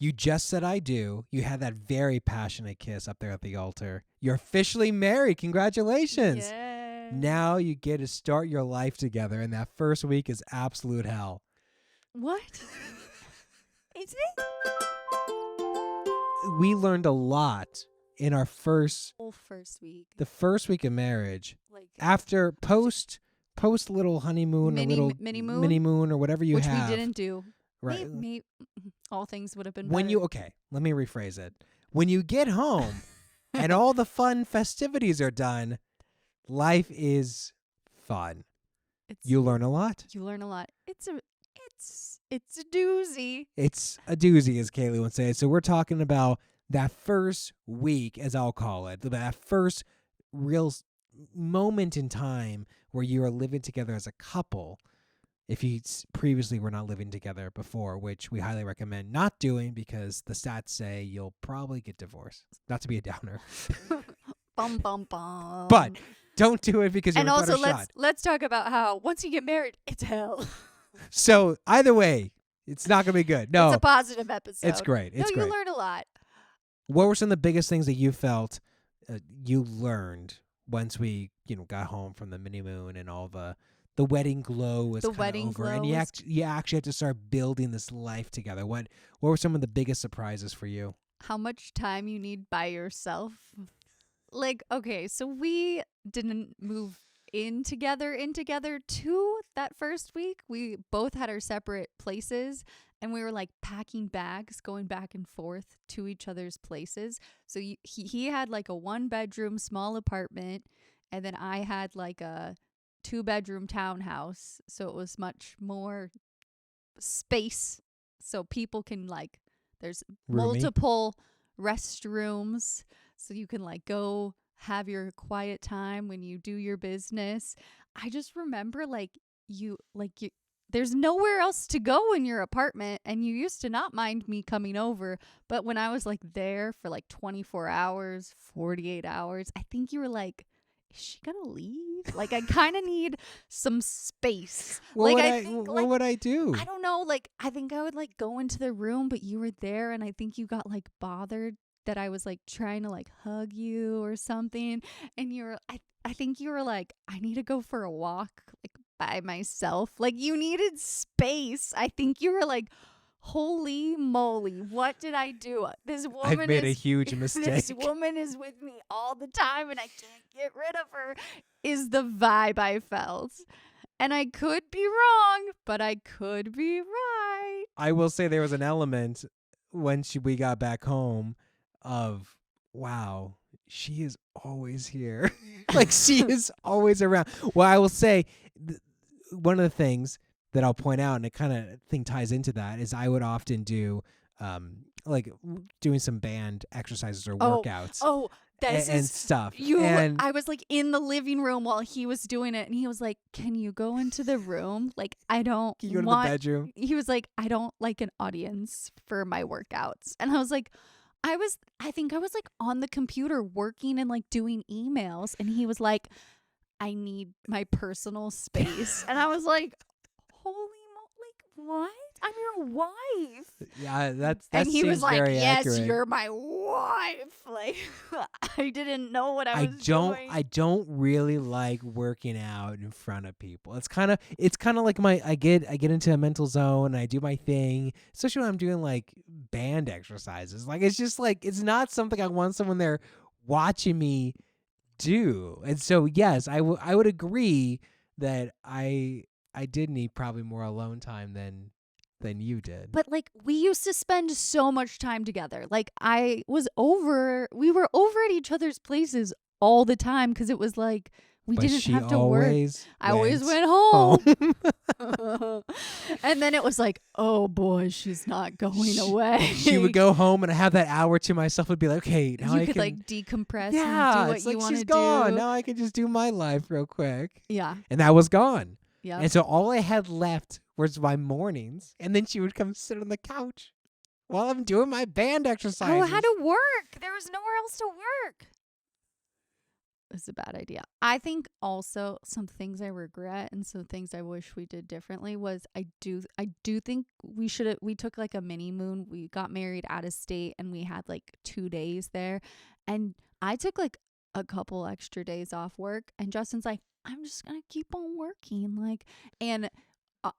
You just said I do. You had that very passionate kiss up there at the altar. You're officially married. Congratulations. Yeah. Now you get to start your life together, and that first week is absolute hell. What? Is it? We learned a lot in our first Whole first week. the first week of marriage. Like After post little honeymoon or little mini moon? mini moon or whatever you which have. we didn't do. Right. Maybe all things would have been When better. okay, let me rephrase it. When you get home and all the fun festivities are done, life is fun. You learn a lot. You learn a lot. It's a doozy. It's a doozy, as Kaylee would say. So we're talking about that first week, as I'll call it, that first real moment in time where you are living together as a couple. If you previously were not living together before, which we highly recommend not doing because the stats say you'll probably get divorced. Not to be a downer. Bum bum bum. But don't do it because you're and a also better shot. let's talk about how once you get married, it's hell. So either way, it's not going to be good. No, It's a positive episode. it's great. It's no, great. you learn a lot. What were some of the biggest things that you felt you learned once we, got home from the mini moon and all the wedding glow was The kind wedding of over, glow and you actually had to start building this life together. What were some of the biggest surprises for you? How much time you need by yourself. Like, okay, so we didn't move in together too that first week. We both had our separate places, and we were like packing bags, going back and forth to each other's places. So he had like a 1-bedroom small apartment, and then I had like a 2-bedroom townhouse. So it was much more space, so people can like, there's Roomy. multiple restrooms, so you can like go have your quiet time when you do your business. I just remember you there's nowhere else to go in your apartment, and you used to not mind me coming over, but when I was like there for like 24 hours, 48 hours, I think you were like, is she gonna leave? Like, I kind of need some space. What Like, would I do? I don't know. Like, I think I would like go into the room, but you were there, and I think you got like bothered that I was like trying to like hug you or something. And I think you were like, I need to go for a walk like by myself. Like, you needed space. I think you were like, holy moly, what did I do? This woman I've made a huge mistake. This woman is with me all the time, and I can't get rid of her, is the vibe I felt. And I could be wrong, but I could be right. I will say there was an element when we got back home of, wow, she is always here. Like, she is always around. Well, I will say one of the things that I'll point out, and it kind of ties into that, is I would often do like doing some band exercises or workouts. Oh, and stuff. I was like in the living room while he was doing it, and he was like, "Can you go into the room? Like, I don't Can you go to the bedroom?" He was like, "I don't like an audience for my workouts," and I was like, I think I was like on the computer working and like doing emails, and he was like, "I need my personal space," and I was like, "Holy like what? I'm your wife." Yeah, that and he seems was like, very "Yes, accurate. you're my wife." Like, I didn't know what I was doing. I don't really like working out in front of people. It's kind of like I get into a mental zone and I do my thing, especially when I'm doing like band exercises. Like, it's just like, it's not something I want someone there watching me do. And so yes, I would agree that I did need probably more alone time than you did. But like, we used to spend so much time together. Like, we were over at each other's places all the time, because it was like we didn't have to work. I always went home. And then it was like, oh boy, she's not going away. She would go home, and I have that hour to myself. Would be like, okay, now you could like decompress and do what it's you like want to she's do. gone. Now I can just do my life real quick. Yeah. And that was gone. Yeah. And so all I had left was my mornings, and then she would come sit on the couch while I'm doing my band exercises. Oh, I had to work. There was nowhere else to work. is a bad idea. I think also some things I regret and some things I wish we did differently was I do think we took like a mini moon. We got married out of state and we had like 2 days there, and I took like a couple extra days off work, and Justin's like, I'm just gonna keep on working, like, and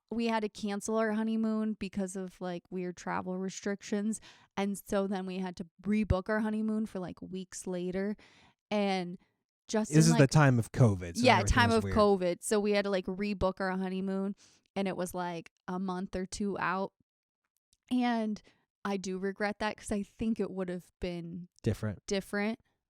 we had to cancel our honeymoon because of like weird travel restrictions, and so then we had to rebook our honeymoon for like weeks later. And Justin, This is the like, time of COVID. So yeah, everything time was of weird. COVID, so we had to like rebook our honeymoon, and it was like a month or two out. And I do regret that because I think it would have been Different.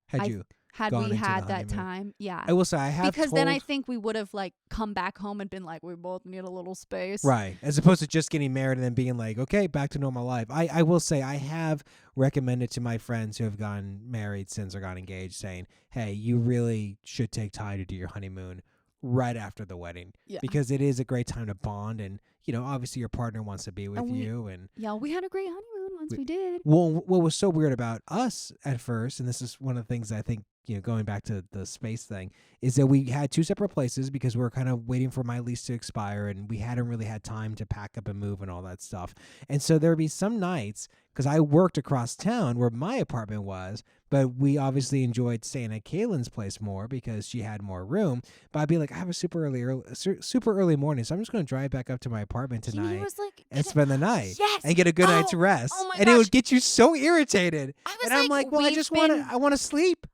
Had I you had gone we into the had that honeymoon? time. Yeah. I will say I have Because told, then I think we would have like come back home and been like, we both need a little space. right, as opposed to just getting married and then being like, okay, back to normal life. I will say I have recommended to my friends who have gotten married since or got engaged, saying, hey, you really should take time to do your honeymoon right after the wedding. Yeah. Because it is a great time to bond, and obviously your partner wants to be with you. And Yeah, we had a great honeymoon once we did. well, what was so weird about us at first, and this is one of the things I think, going back to the space thing, is that we had 2 separate places because we were kind of waiting for my lease to expire, and we hadn't really had time to pack up and move and all that stuff. And so there would be some nights, because I worked across town where my apartment was, but we obviously enjoyed staying at Kaylin's place more because she had more room. But I'd be like, I have a super early morning, so I'm just going to drive back up to my apartment He tonight was like, and spend the night. Yes. And get a good night's rest. Oh my and it gosh. would get you so irritated. I was And I'm like, well, I just want to sleep.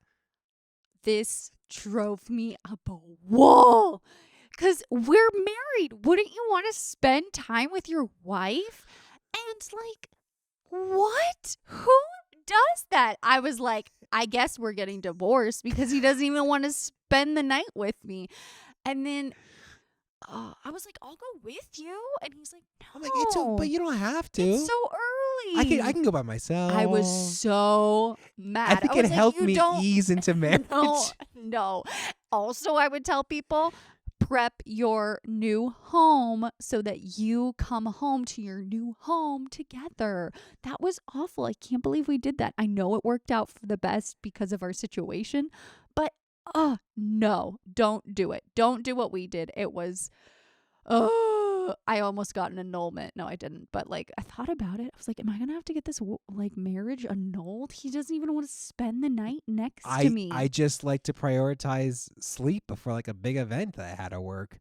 This drove me up a wall. Because we're married. Wouldn't you want to spend time with your wife? And like, what? Who does that? I was like, I guess we're getting divorced because he doesn't even want to spend the night with me. And then I was like, I'll go with you. And he's like, no. I'm like, but you don't have to. It's so early. I can go by myself. I was so mad. I think was it like, helped you me don't- ease into marriage. No. Also, I would tell people, prep your new home so that you come home to your new home together. That was awful. I can't believe we did that. I know it worked out for the best because of our situation, but no, don't do it. Don't do what we did. It was, I almost got an annulment. No, I didn't. But like, I thought about it. I was like, am I going to have to get this like marriage annulled? He doesn't even want to spend the night next to me. I just like to prioritize sleep before like a big event that I had to work,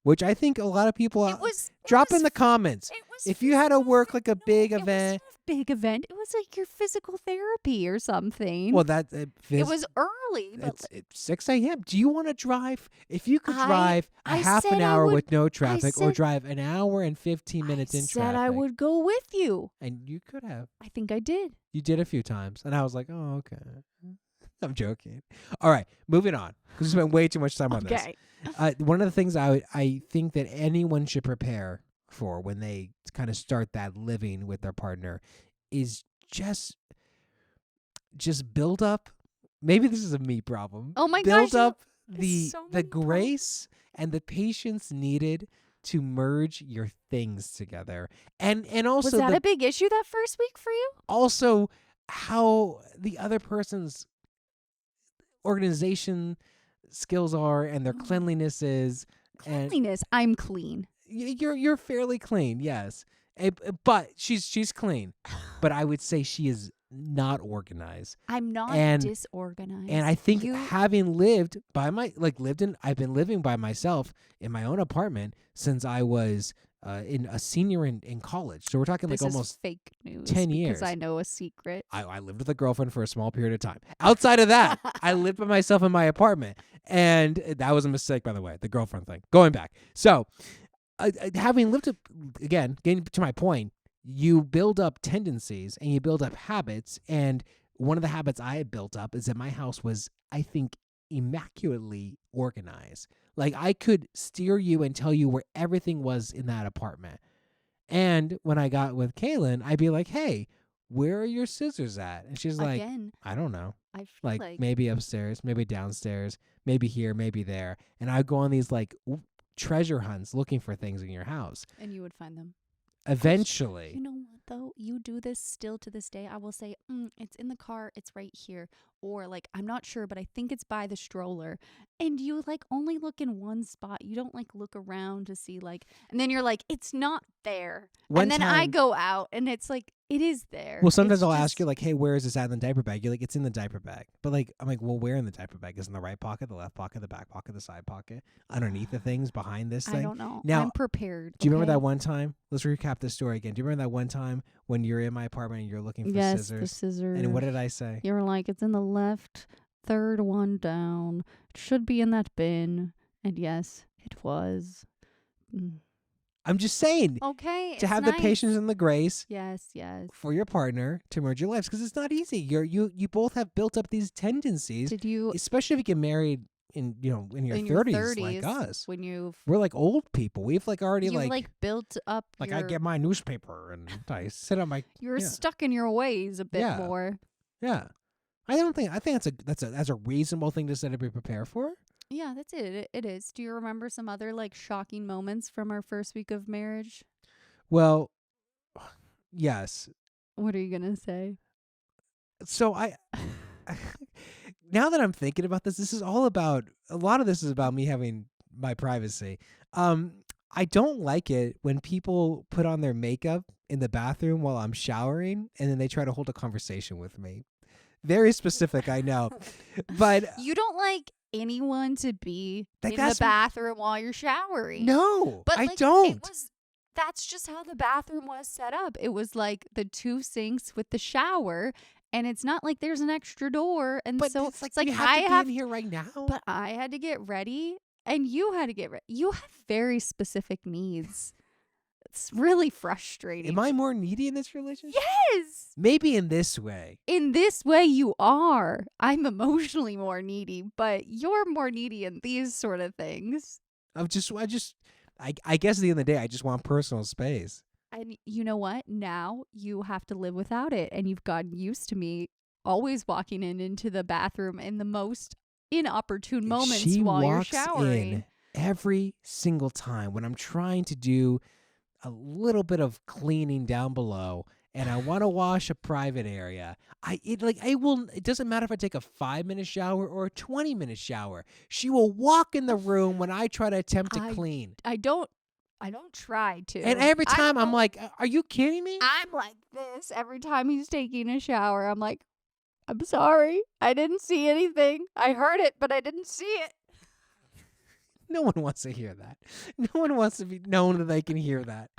which I think a lot of people drop in the comments. If you had to work like a big event. Big event. It was like your physical therapy or something. Well, it was early. But it's 6 a.m. Do you want to drive? If you could drive a half an hour with no traffic, or drive an hour and 15 minutes in traffic. I said I would go with you. And you could have. I think I did. You did a few times. And I was like, oh, okay. I'm joking. All right, moving on. Because we spent way too much time on this. One of the things I think that anyone should prepare for when they kind of start that living with their partner is just build up. Maybe this is a me problem. Oh my gosh. Build up the so many grace and the patience needed to merge your things together. And also, was that a big issue that first week for you? Also, how the other person's organization skills are and their cleanliness is. Cleanliness. I'm clean. You're fairly clean, yes. But she's clean. But I would say she is not organized. I'm not disorganized. And I think having lived by I've been living by myself in my own apartment since I was a senior in college. So we're talking this like almost is fake news 10 years. Because I know a secret. I lived with a girlfriend for a small period of time. Outside of that, I lived by myself in my apartment. And that was a mistake, by the way, the girlfriend thing. Going back. So having lived, again, getting to my point, you build up tendencies and you build up habits. And one of the habits I had built up is that my house was, I think, immaculately organized. Like I could steer you and tell you where everything was in that apartment. And when I got with Kaylin, I'd be like, hey, where are your scissors at? And she's like, I don't know. I feel like maybe upstairs, maybe downstairs, maybe here, maybe there. And I'd go on these like treasure hunts looking for things in your house. And you would find them. eventually. You know what though? You do this still to this day. I will say, it's in the car. It's right here. Or like, I'm not sure, but I think it's by the stroller. And you like only look in one spot. You don't like look around to see like, and then you're like, it's not there. One And then I time, go out and it's like, it is there. well, sometimes It's I'll ask you just- like, "Hey, where is this at in the diaper bag?" You're like, "It's in the diaper bag." But like, I'm like, "Well, where in the diaper bag? Is it in the right pocket, the left pocket, the back pocket, the side pocket, underneath the things, behind this I thing?" don't know. Now, I'm prepared. do you remember okay? that one time? Let's recap this story again. Do you remember that one time when you're in my apartment and you're looking for Yes, scissors? the scissors. And what did I say? You're like, it's in the left, third one down. It should be in that bin. And yes, it was. I'm just saying Okay, to it's have nice. the patience and the grace Yes, yes. for your partner to merge your lives because it's not easy. You both have built up these tendencies, Did you especially if you get married in in your in 30s like us. when you've We're like old people. We've like already like built up like your, I get my newspaper and I sit on my you're yeah. stuck in your ways a bit Yeah. more. yeah. I think that's a reasonable thing to say to be prepared for. Yeah, that's it. It is. Do you remember some other like shocking moments from our first week of marriage? Well, yes. What are you gonna say? So now that I'm thinking about this, a lot of this is about me having my privacy. I don't like it when people put on their makeup in the bathroom while I'm showering and then they try to hold a conversation with me. Very specific, I know. But You don't like anyone to be Like, in the that's- bathroom while you're showering. no, But I like, don't. That's just how the bathroom was set up. It was like the two sinks with the shower, and it's not like there's an extra door. And But so it's like, it's like you have I to be have, in here right now. but I had to get ready, and you had to get ready. You have very specific needs. It's really frustrating. Am I more needy in this relationship? Yes. Maybe in this way. In this way, you are. I'm emotionally more needy, but you're more needy in these sort of things. I guess at the end of the day, I just want personal space. And you know what? Now you have to live without it. And you've gotten used to me always walking into the bathroom in the most inopportune moments She while you're walks showering. in every single time when I'm trying to do a little bit of cleaning down below and I want to wash a private area. It doesn't matter if I take a 5-minute shower or a 20-minute shower. She will walk in the room when I try to attempt to clean. I don't try to. And every time I'm don't- like, are you kidding me? I'm like this every time he's taking a shower. I'm like, I'm sorry. I didn't see anything. I heard it, but I didn't see it. No one wants to hear that. No one wants to be known that they can hear that.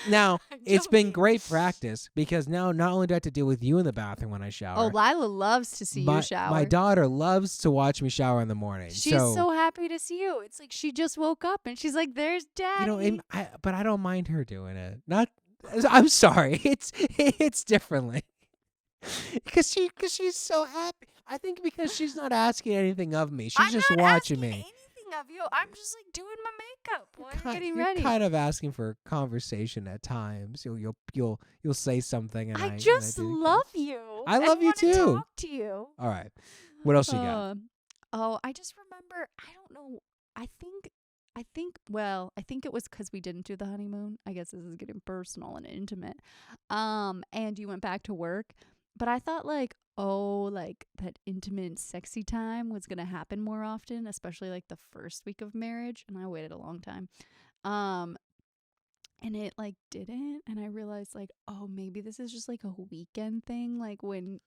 Now, it's been joking. great practice because now not only do I have to deal with you in the bathroom when I shower. Oh, Lila loves to see you shower. My daughter loves to watch me shower in the morning. She's so happy to see you. It's like she just woke up and she's like, "There's Daddy." but I don't mind her doing it. Not, I'm sorry. It's differently because she's so happy. I think because she's not asking anything of me. She's I'm just not watching asking me. anything of you. I'm just like doing my makeup while you're getting You're ready. kind of asking for conversation at times. You'll say something, and I I just do love you. I love you wanna too. Talk to you. All right. What else you got? I just remember. I don't know. I think. Well, I think it was because we didn't do the honeymoon. I guess this is getting personal and intimate. And you went back to work, but I thought like that intimate, sexy time was gonna happen more often, especially like the first week of marriage. And I waited a long time. And it like didn't. And I realized like, oh, maybe this is just like a weekend thing. Like when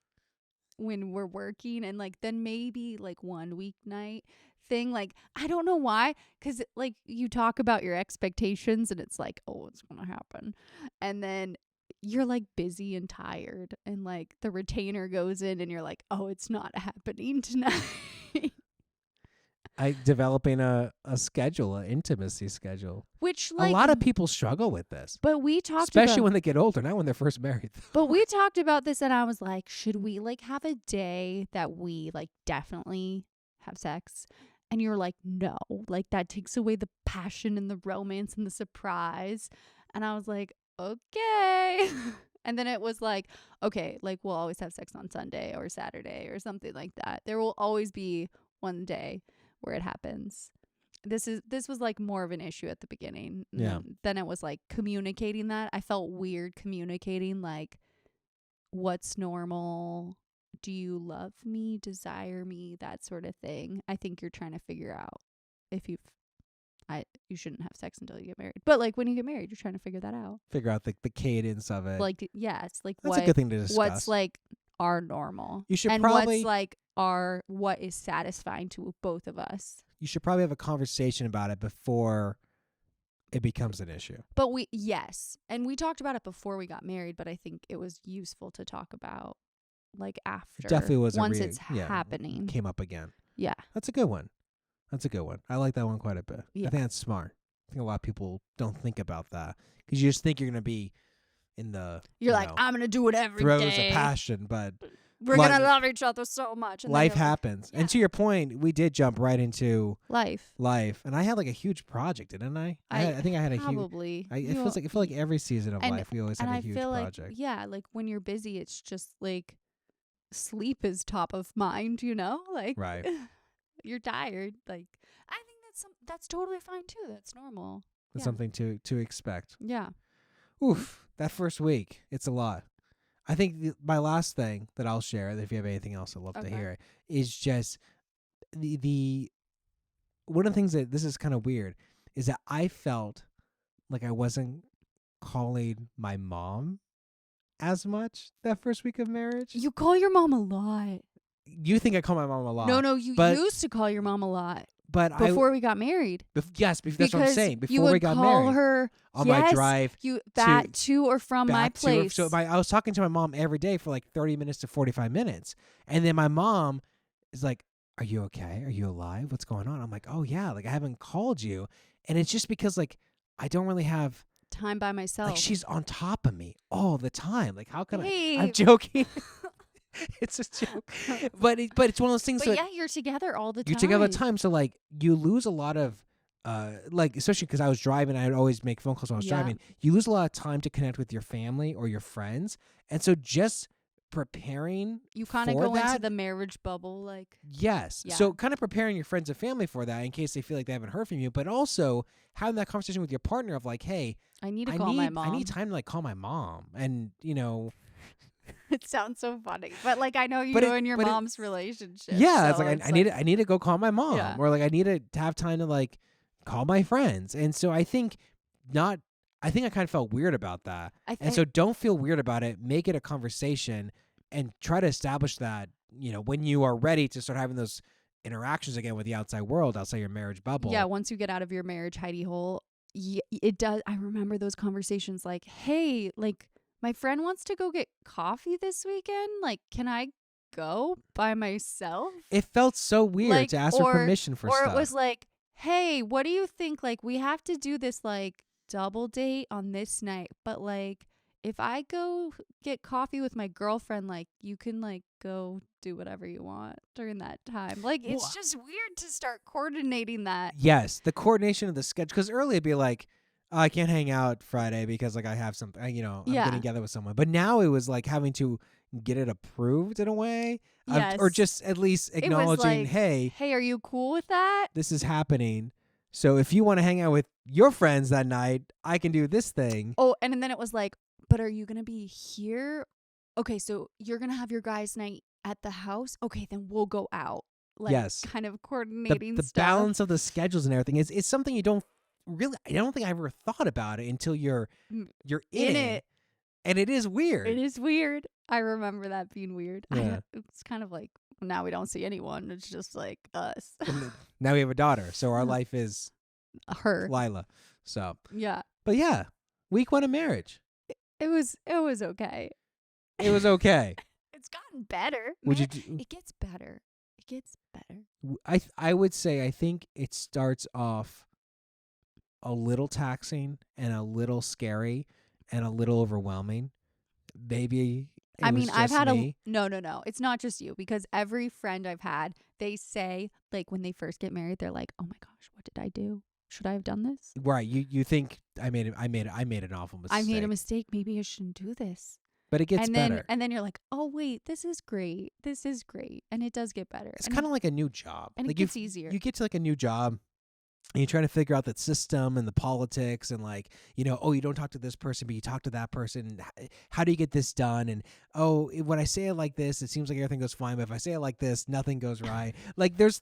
we're working, and like then maybe like one weeknight thing. Like I don't know why, because like you talk about your expectations and it's like, oh, it's gonna happen, and then you're like busy and tired, and like the retainer goes in and you're like, oh, it's not happening tonight. Developing a schedule, an intimacy schedule. Which like a lot of people struggle with this, but we talked especially about, when they get older, not when they're first married. but we talked about this, and I was like, should we like have a day that we like definitely have sex? And you're like, no, like that takes away the passion and the romance and the surprise. And I was like, okay. And then it was like, okay, like we'll always have sex on Sunday or Saturday or something like that. There will always be one day where it happens. this was like more of an issue at the beginning. And Yeah. then it was like communicating that. I felt weird communicating like what's normal. Do you love me, desire me, that sort of thing. I think you're trying to figure out if you shouldn't have sex until you get married. But like when you get married, you're trying to figure that out. Figure out the cadence of it. Like it's like That's a good thing to discuss. what's like our normal. You should and probably what's like what is satisfying to both of us. You should probably have a conversation about it before it becomes an issue. But yes. And we talked about it before we got married, but I think it was useful to talk about like after. It definitely was once it's happening. Came up again. Yeah. That's a good one. I like that one quite a bit. Yeah. I think that's smart. I think a lot of people don't think about that because you just think you're going to be in the You're like, I'm going to do it every throes day. of passion, but we're going to love each other so much. And life happens. Yeah. And to your point, we did jump right into life. And I had like a huge project, didn't I? I think I had probably. a huge. It feels like every season of life we always have a huge project. Like, like when you're busy, it's just like sleep is top of mind, you know? Like right. You're tired. Like I think that's totally fine too. That's normal. That's something to expect. Yeah. Oof, that first week, it's a lot. I think my last thing that I'll share, if you have anything else, I'd love to hear it, is just the one of the things that this is kind of weird is that I felt like I wasn't calling my mom as much that first week of marriage. You call your mom a lot. You think I call my mom a lot? No, you used to call your mom a lot. But before we got married. Yes, that's what I'm saying. Before we got married. You would call her on my drive to or from my place. I was talking to my mom every day for like 30 minutes to 45 minutes. And then my mom is like, "Are you okay? Are you alive? What's going on?" I'm like, "Oh yeah, like I haven't called you." And it's just because like I don't really have time by myself. Like she's on top of me all the time. Like how can I? I'm joking. It's a joke, but it's one of those things. But yeah, you're together all the time. You're together all the time, so like you lose a lot of, like especially because I was driving, I'd always make phone calls when I was driving. You lose a lot of time to connect with your family or your friends, and so just preparing, you kind of go into the marriage bubble, like yes. Yeah. So kind of preparing your friends and family for that in case they feel like they haven't heard from you, but also having that conversation with your partner of like, hey, I need to call my mom. I need time to like call my mom, and you know. It sounds so funny, but like I know you and your mom's relationship. Yeah, so it's like I need to go call my mom, yeah. or like I need to have time to like call my friends, and so I think I kind of felt weird about that, and so don't feel weird about it. Make it a conversation, and try to establish that when you are ready to start having those interactions again with the outside world, outside your marriage bubble. Yeah, once you get out of your marriage hidey hole, it does. I remember those conversations, like, hey, like. My friend wants to go get coffee this weekend. Like, can I go by myself? It felt so weird to ask for permission for stuff. Or it was like, hey, what do you think? Like, we have to do this, like, double date on this night. But, like, if I go get coffee with my girlfriend, like, you can, like, go do whatever you want during that time. Like, it's just weird to start coordinating that. Yes, the coordination of the schedule. Because earlier it'd be like, I can't hang out Friday because like I have something, I'm getting together with someone. But now it was like having to get it approved in a way, or just at least acknowledging, hey, are you cool with that? This is happening. So if you want to hang out with your friends that night, I can do this thing. Oh, and then it was like, but are you gonna be here? Okay, so you're gonna have your guys' night at the house. Okay, then we'll go out. Like, yes, kind of coordinating the stuff. balance of the schedules and everything is something you don't. Really, I don't think I ever thought about it until you're in it, and it is weird. It is weird. I remember that being weird. Yeah. It's kind of like now we don't see anyone. It's just like us. Now we have a daughter, so our life is her, Lila. So yeah, but yeah, week 1 of marriage. It was okay. It was okay. It's gotten better. It gets better. It gets better. I would say I think it starts off a little taxing and a little scary and a little overwhelming. Maybe I've had no. It's not just you, because every friend I've had, they say like when they first get married, they're like, "Oh my gosh, what did I do? Should I have done this?" Right. You think I made an awful mistake. I made a mistake. Maybe I shouldn't do this. But it gets better. And then you're like, "Oh wait, this is great. This is great." And it does get better. It's kind of like a new job. And like it gets easier. You get to like a new job. and you're trying to figure out that system and the politics and like, oh, you don't talk to this person, but you talk to that person. How do you get this done? And when I say it like this, it seems like everything goes fine. But if I say it like this, nothing goes right. Like there's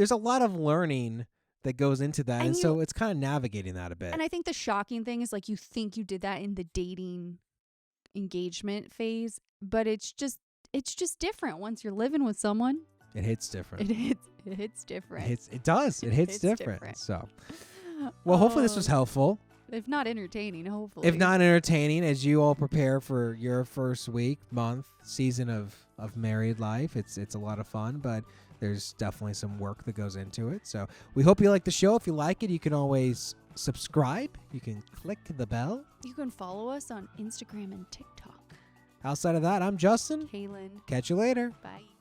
a lot of learning that goes into that. And so it's kind of navigating that a bit. And I think the shocking thing is like you think you did that in the dating engagement phase, but it's just different once you're living with someone. It hits different. It hits different. It does. It hits different. So, well, hopefully this was helpful. If not entertaining, hopefully. If not entertaining, as you all prepare for your first week, month, season of married life, it's a lot of fun, but there's definitely some work that goes into it. So we hope you like the show. If you like it, you can always subscribe. You can click the bell. You can follow us on Instagram and TikTok. Outside of that, I'm Justin. Kaylin. Catch you later. Bye.